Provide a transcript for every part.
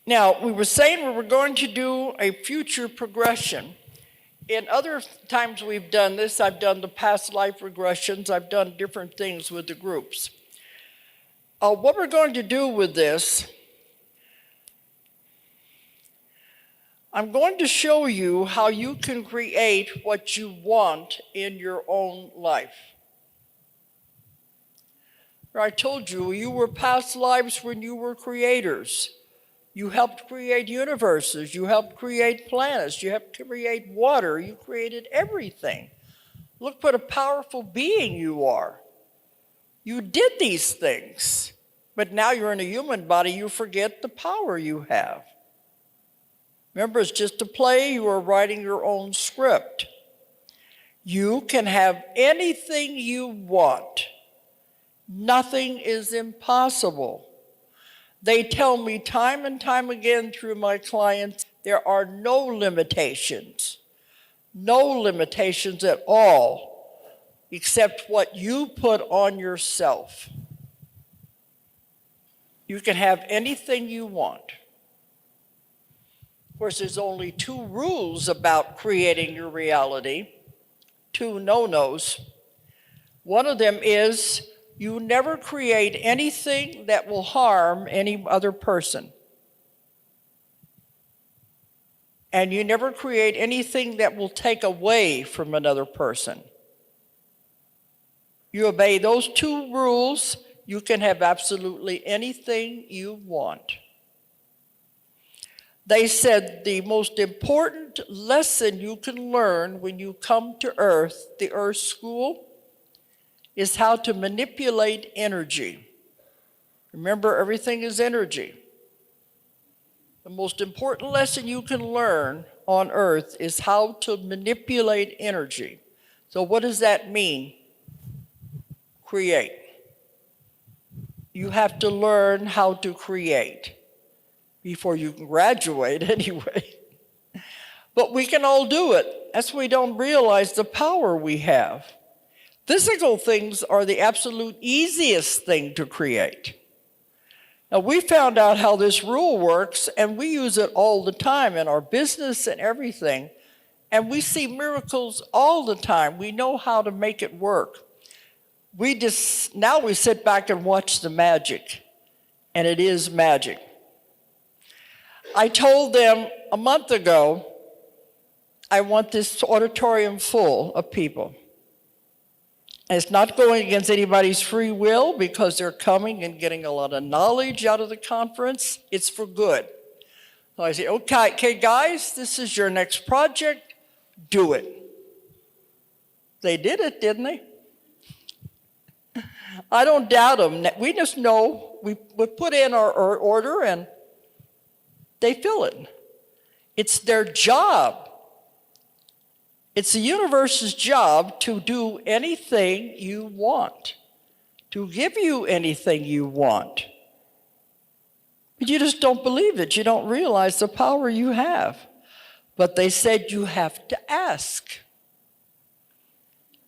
Now, we were saying we were going to do a future progression. In other times we've done this, I've done the past life regressions, I've done different things with the groups. What we're going to do with this, I'm going to show you how you can create what you want in your own life. I told you, you were past lives when you were creators. You helped create universes, you helped create planets, you helped create water, you created everything. Look what a powerful being you are. You did these things, but now you're in a human body, you forget the power you have. Remember, it's just a play, you are writing your own script. You can have anything you want. Nothing is impossible. They tell me time and time again through my clients, there are no limitations at all, except what you put on yourself. You can have anything you want. Of course, there's only 2 rules about creating your reality, 2 no-nos. One of them is you never create anything that will harm any other person. And you never create anything that will take away from another person. You obey those 2 rules, you can have absolutely anything you want. They said the most important lesson you can learn when you come to Earth, the Earth School, is how to manipulate energy. Remember, everything is energy. The most important lesson you can learn on Earth is how to manipulate energy. So what does that mean? Create. You have to learn how to create before you can graduate anyway. But we can all do it. That's why we don't realize the power we have. Physical things are the absolute easiest thing to create. Now, we found out how this rule works, and we use it all the time in our business and everything. And we see miracles all the time. We know how to make it work. Now we sit back and watch the magic, and it is magic. I told them a month ago, I want this auditorium full of people. And it's not going against anybody's free will because they're coming and getting a lot of knowledge out of the conference. It's for good. So I say, okay, guys, this is your next project. Do it. They did it, didn't they? I don't doubt them. We just know we put in our order and they fill it. It's their job. It's the universe's job to do anything you want, to give you anything you want. But you just don't believe it. You don't realize the power you have. But they said you have to ask.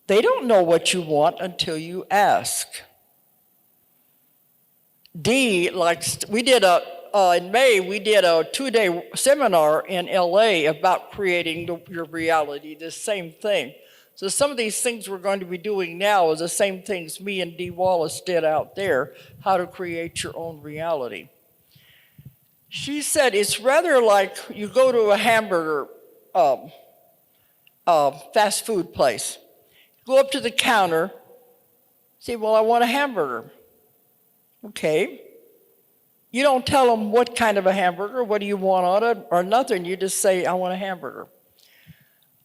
They don't know what you want until you ask. In May, we did a 2-day seminar in LA about creating your reality, the same thing. So some of these things we're going to be doing now are the same things me and Dee Wallace did out there, how to create your own reality. She said it's rather like you go to a hamburger fast food place. Go up to the counter, say, well, I want a hamburger. Okay. You don't tell them what kind of a hamburger, what do you want on it, or nothing. You just say, I want a hamburger.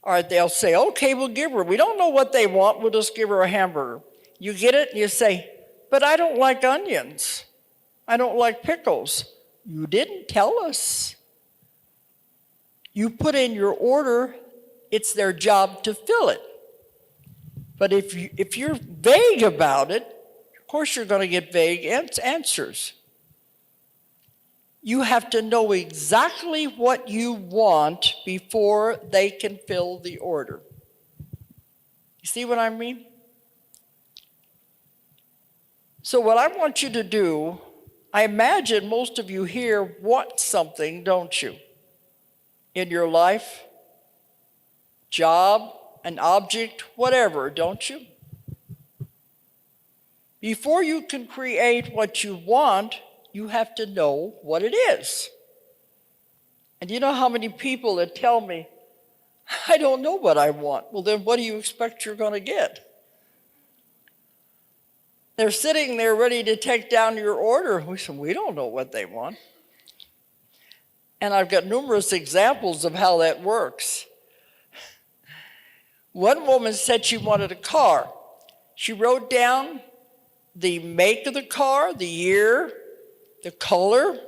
All right, they'll say, okay, we'll give her. We don't know what they want, we'll just give her a hamburger. You get it, and you say, but I don't like onions. I don't like pickles. You didn't tell us. You put in your order, it's their job to fill it. But if you're vague about it, of course you're going to get vague answers. You have to know exactly what you want before they can fill the order. You see what I mean? So what I want you to do, I imagine most of you here want something, don't you? In your life, job, an object, whatever, don't you? Before you can create what you want, you have to know what it is. And you know how many people that tell me, I don't know what I want. Well, then what do you expect you're going to get? They're sitting there ready to take down your order. We said, we don't know what they want. And I've got numerous examples of how that works. One woman said she wanted a car. She wrote down the make of the car, the year, the color,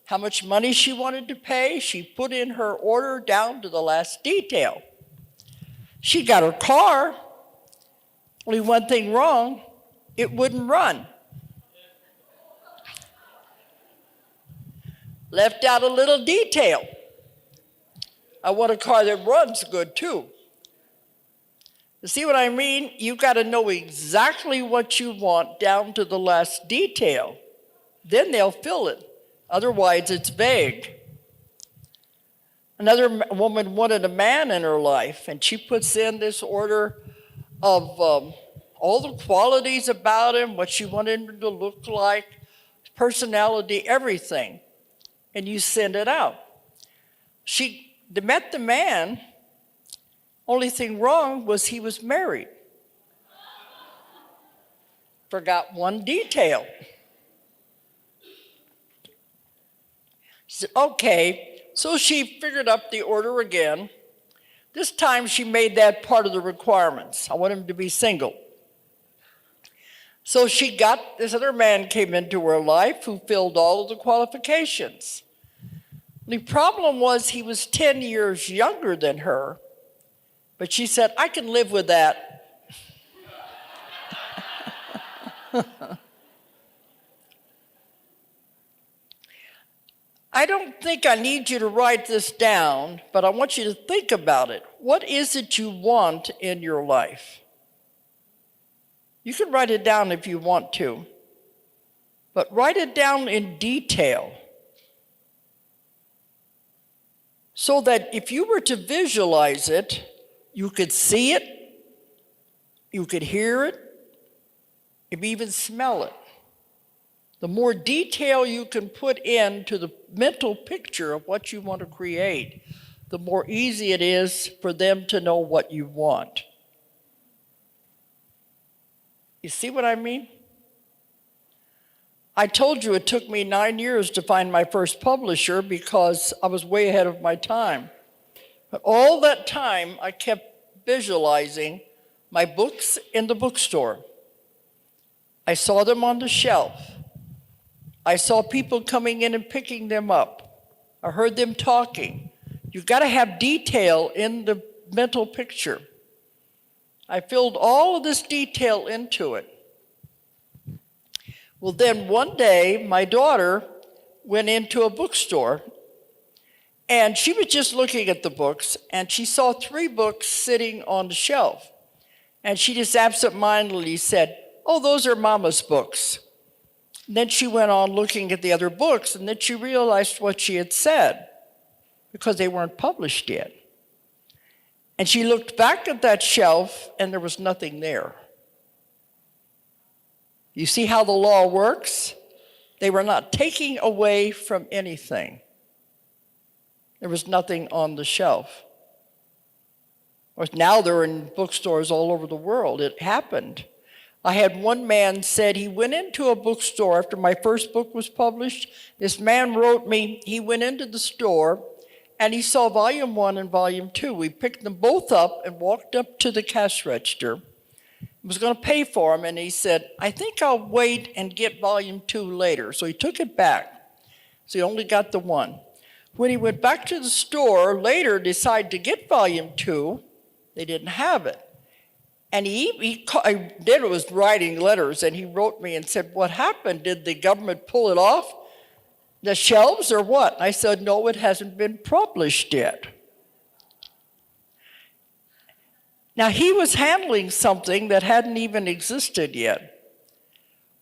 how much money she wanted to pay. She put in her order down to the last detail. She got her car. Only one thing wrong, it wouldn't run. Left out a little detail. I want a car that runs good too. You see what I mean? You've got to know exactly what you want down to the last detail. Then they'll fill it. Otherwise, it's vague. Another woman wanted a man in her life, and she puts in this order of all the qualities about him, what she wanted him to look like, personality, everything. And you send it out. She met the man. Only thing wrong was he was married. Forgot one detail. She said, okay, so she figured up the order again. This time she made that part of the requirements. I want him to be single. So this other man came into her life who filled all of the qualifications. The problem was he was 10 years younger than her, but she said, I can live with that. I don't think I need you to write this down, but I want you to think about it. What is it you want in your life? You can write it down if you want to, but write it down in detail so that if you were to visualize it, you could see it, you could hear it, maybe even smell it. The more detail you can put into the mental picture of what you want to create, the more easy it is for them to know what you want. You see what I mean? I told you it took me 9 years to find my first publisher because I was way ahead of my time. But all that time, I kept visualizing my books in the bookstore. I saw them on the shelf. I saw people coming in and picking them up. I heard them talking. You've got to have detail in the mental picture. I filled all of this detail into it. Well, then one day, my daughter went into a bookstore, and she was just looking at the books, and she saw 3 books sitting on the shelf. And she just absentmindedly said, oh, those are Mama's books. And then she went on looking at the other books, and then she realized what she had said, because they weren't published yet. And she looked back at that shelf, and there was nothing there. You see how the law works? They were not taking away from anything. There was nothing on the shelf. Of course, now they're in bookstores all over the world. It happened. I had one man said he went into a bookstore after my first book was published. This man wrote me, he went into the store and he saw volume 1 and volume 2. We picked them both up and walked up to the cash register. I was going to pay for them, and he said, I think I'll wait and get volume 2 later. So he took it back. So he only got the 1. When he went back to the store later, decided to get volume 2, they didn't have it. And then was writing letters, and he wrote me and said, what happened? Did the government pull it off the shelves or what? I said, no, it hasn't been published yet. Now, he was handling something that hadn't even existed yet.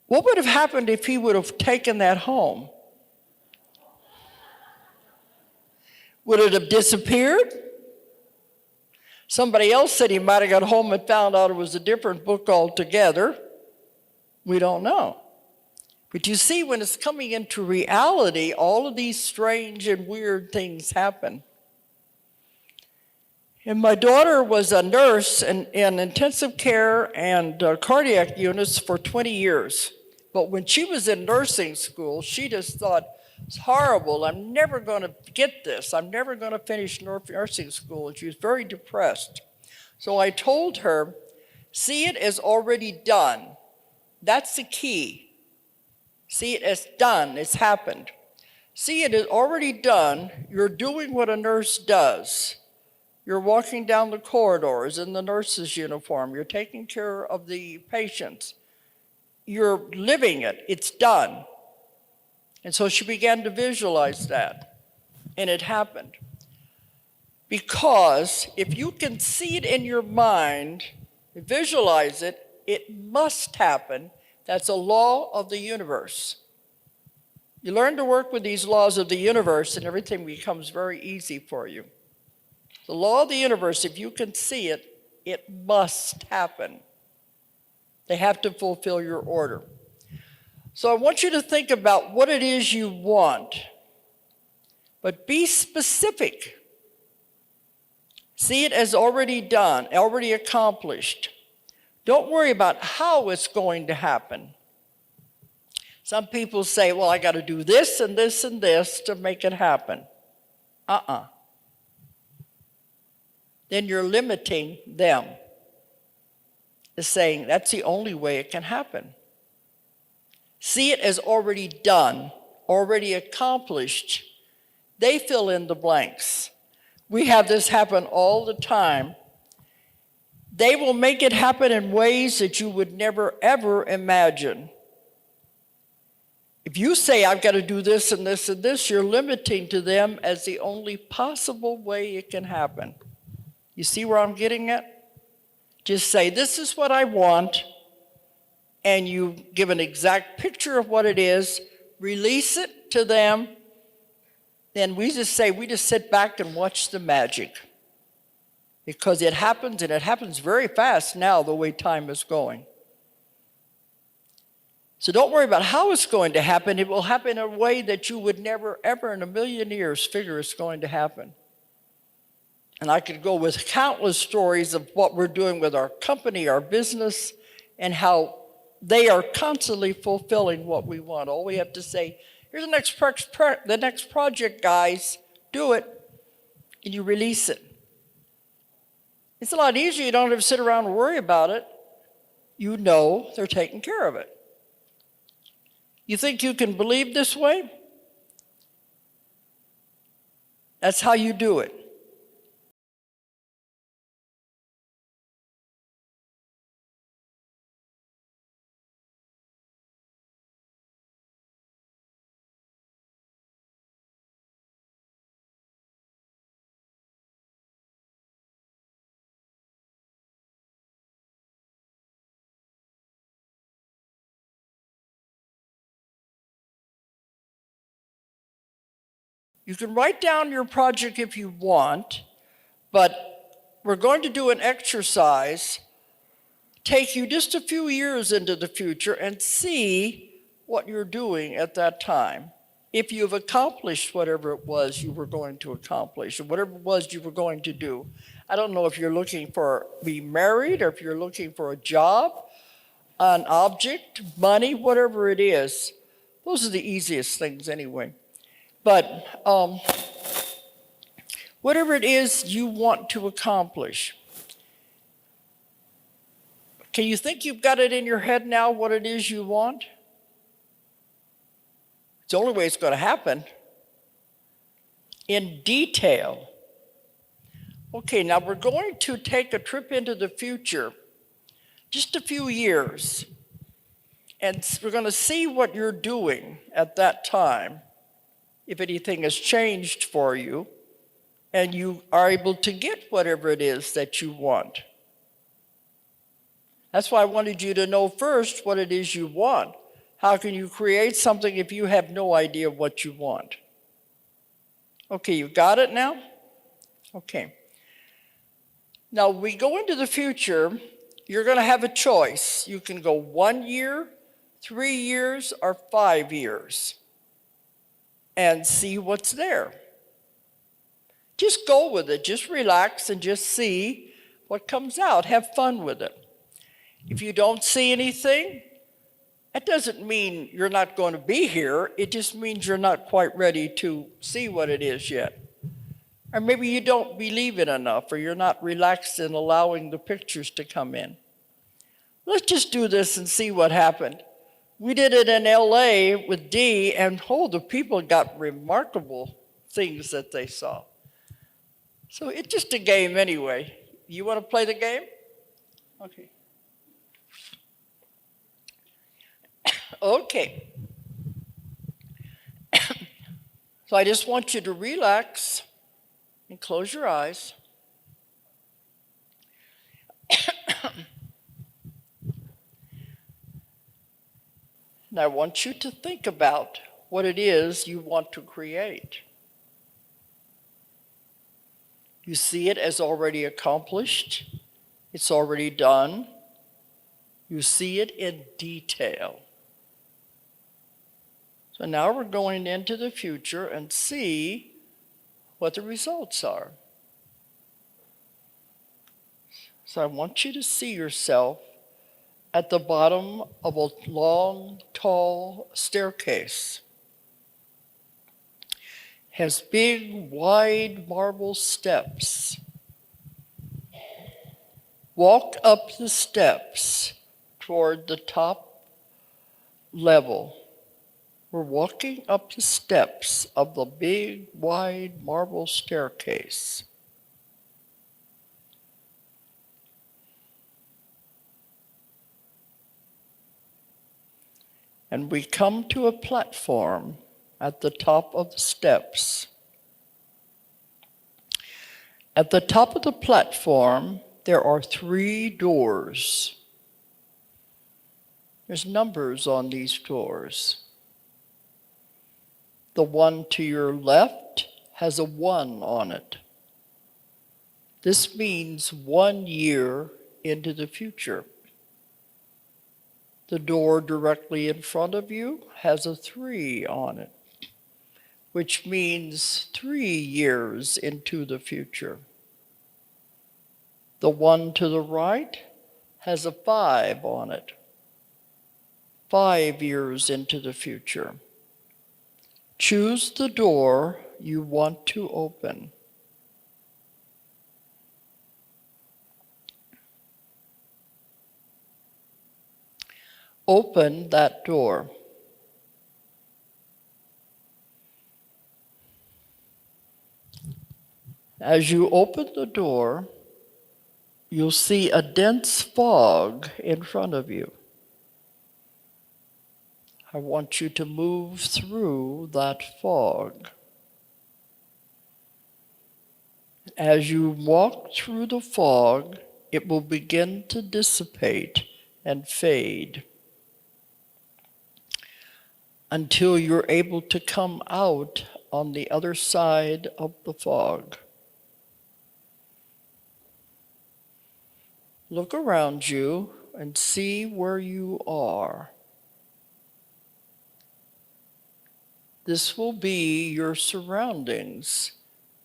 What would have happened if he would have taken that home? Would it have disappeared? Somebody else said he might have got home and found out it was a different book altogether. We don't know. But you see, when it's coming into reality, all of these strange and weird things happen. And my daughter was a nurse in intensive care and cardiac units for 20 years. But when she was in nursing school, she just thought, it's horrible. I'm never going to get this. I'm never going to finish nursing school. And she was very depressed. So I told her, see it as already done. That's the key. See it as done. It's happened. See it as already done. You're doing what a nurse does. You're walking down the corridors in the nurse's uniform. You're taking care of the patients. You're living it. It's done. And so she began to visualize that. And it happened. Because if you can see it in your mind, visualize it, it must happen. That's a law of the universe. You learn to work with these laws of the universe and everything becomes very easy for you. The law of the universe, if you can see it, it must happen. They have to fulfill your order. So I want you to think about what it is you want, but be specific. See it as already done, already accomplished. Don't worry about how it's going to happen. Some people say, well, I got to do this and this and this to make it happen. Then you're limiting them. Is saying that's the only way it can happen. See it as already done, already accomplished. They fill in the blanks. We have this happen all the time. They will make it happen in ways that you would never, ever imagine. If you say, I've got to do this and this and this, you're limiting to them as the only possible way it can happen. You see where I'm getting at? Just say, this is what I want, and you give an exact picture of what it is, release it to them, then we just sit back and watch the magic. Because it happens, and it happens very fast now the way time is going. So don't worry about how it's going to happen. It will happen in a way that you would never, ever in a million years figure it's going to happen. And I could go with countless stories of what we're doing with our company, our business, and how they are constantly fulfilling what we want. All we have to say, here's the next project, guys. Do it, and you release it. It's a lot easier. You don't have to sit around and worry about it. You know they're taking care of it. You think you can believe this way? That's how you do it. You can write down your project if you want, but we're going to do an exercise, take you just a few years into the future and see what you're doing at that time. If you've accomplished whatever it was you were going to accomplish, or whatever it was you were going to do. I don't know if you're looking for be married, or if you're looking for a job, an object, money, whatever it is. Those are the easiest things anyway. But whatever it is you want to accomplish, can you think you've got it in your head now what it is you want? It's the only way it's going to happen. In detail. Okay, now we're going to take a trip into the future, just a few years, and we're going to see what you're doing at that time. If anything has changed for you, and you are able to get whatever it is that you want. That's why I wanted you to know first what it is you want. How can you create something if you have no idea what you want? Okay, you got it now? Okay. Now we go into the future, you're going to have a choice. You can go 1 year, 3 years, or 5 years and see what's there. Just go with it. Just relax and just see what comes out. Have fun with it. If you don't see anything, that doesn't mean you're not going to be here. It just means you're not quite ready to see what it is yet. Or maybe you don't believe it enough, or you're not relaxed in allowing the pictures to come in. Let's just do this and see what happened. We did it in LA with Dee, and the people got remarkable things that they saw. So it's just a game anyway. You want to play the game? Okay. Okay. So I just want you to relax and close your eyes. And I want you to think about what it is you want to create. You see it as already accomplished. It's already done. You see it in detail. So now we're going into the future and see what the results are. So I want you to see yourself at the bottom of a long, tall staircase. Has big, wide marble steps. Walk up the steps toward the top level. We're walking up the steps of the big, wide marble staircase. And we come to a platform at the top of the steps. At the top of the platform, there are 3 doors. There's numbers on these doors. The one to your left has a 1 on it. This means 1 year into the future. The door directly in front of you has a 3 on it, which means 3 years into the future. The one to the right has a 5 on it, 5 years into the future. Choose the door you want to open. Open that door. As you open the door, you'll see a dense fog in front of you. I want you to move through that fog. As you walk through the fog, it will begin to dissipate and fade until you're able to come out on the other side of the fog. Look around you and see where you are. This will be your surroundings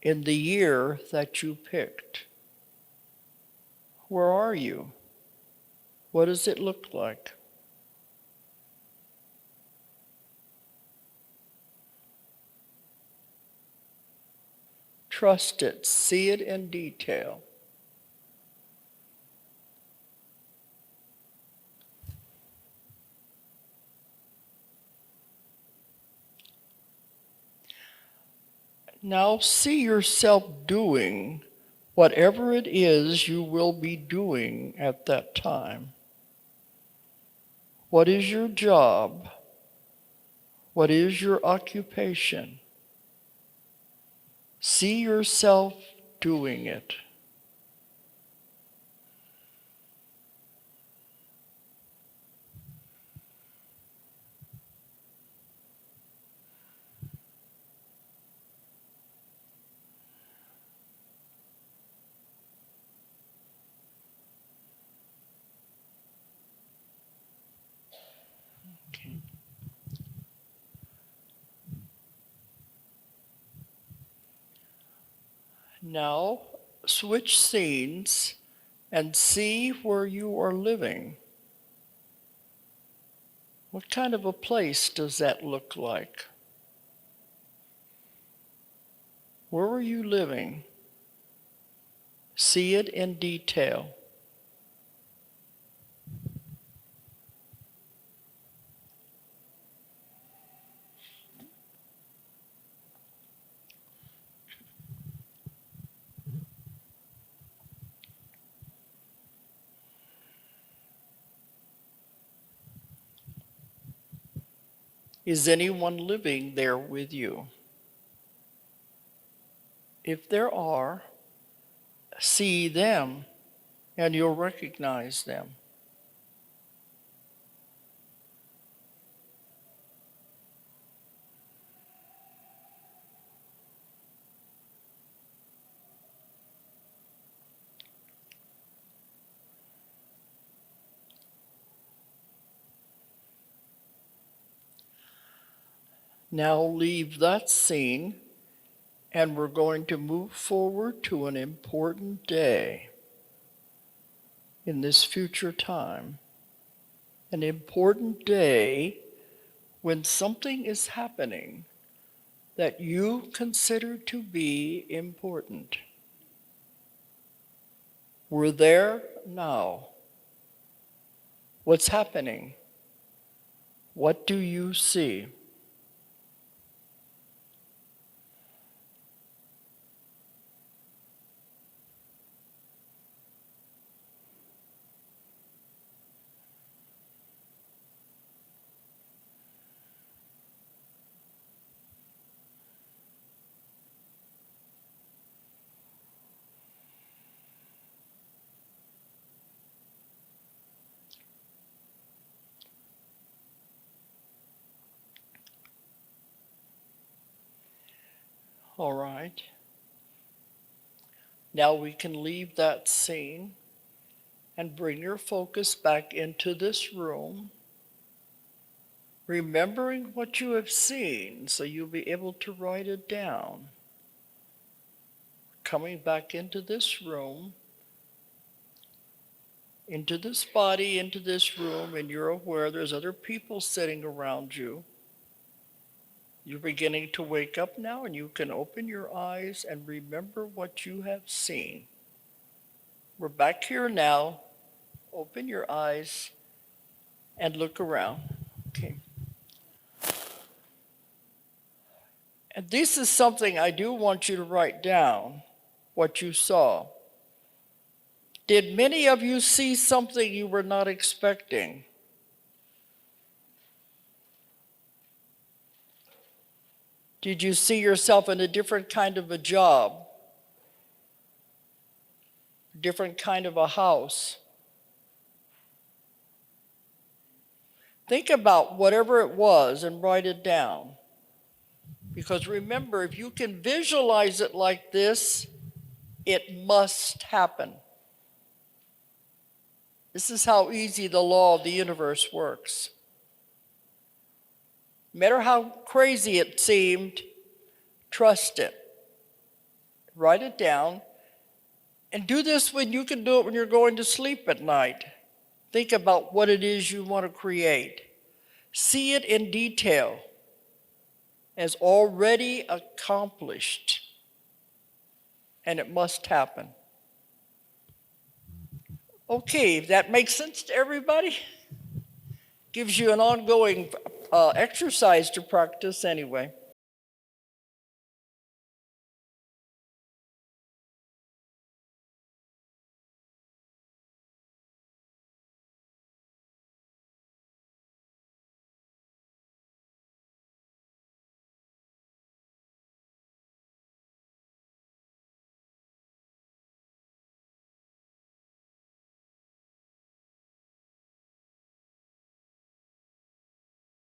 in the year that you picked. Where are you? What does it look like? Trust it. See it in detail. Now see yourself doing whatever it is you will be doing at that time. What is your job? What is your occupation? See yourself doing it. Now, switch scenes and see where you are living. What kind of a place does that look like? Where are you living? See it in detail. Is anyone living there with you? If there are, see them and you'll recognize them. Now leave that scene and we're going to move forward to an important day in this future time. An important day when something is happening that you consider to be important. We're there now. What's happening? What do you see? All right. Now we can leave that scene and bring your focus back into this room, remembering what you have seen so you'll be able to write it down. Coming back into this room, into this body, into this room, and you're aware there's other people sitting around you. You're beginning to wake up now, and you can open your eyes and remember what you have seen. We're back here now. Open your eyes and look around. Okay. And this is something I do want you to write down, what you saw. Did many of you see something you were not expecting? Did you see yourself in a different kind of a job? Different kind of a house? Think about whatever it was and write it down. Because remember, if you can visualize it like this, it must happen. This is how easy the law of the universe works. No matter how crazy it seemed, trust it. Write it down. And do this when you can do it when you're going to sleep at night. Think about what it is you want to create. See it in detail as already accomplished. And it must happen. Okay, if that makes sense to everybody, gives you an ongoing exercise to practice anyway.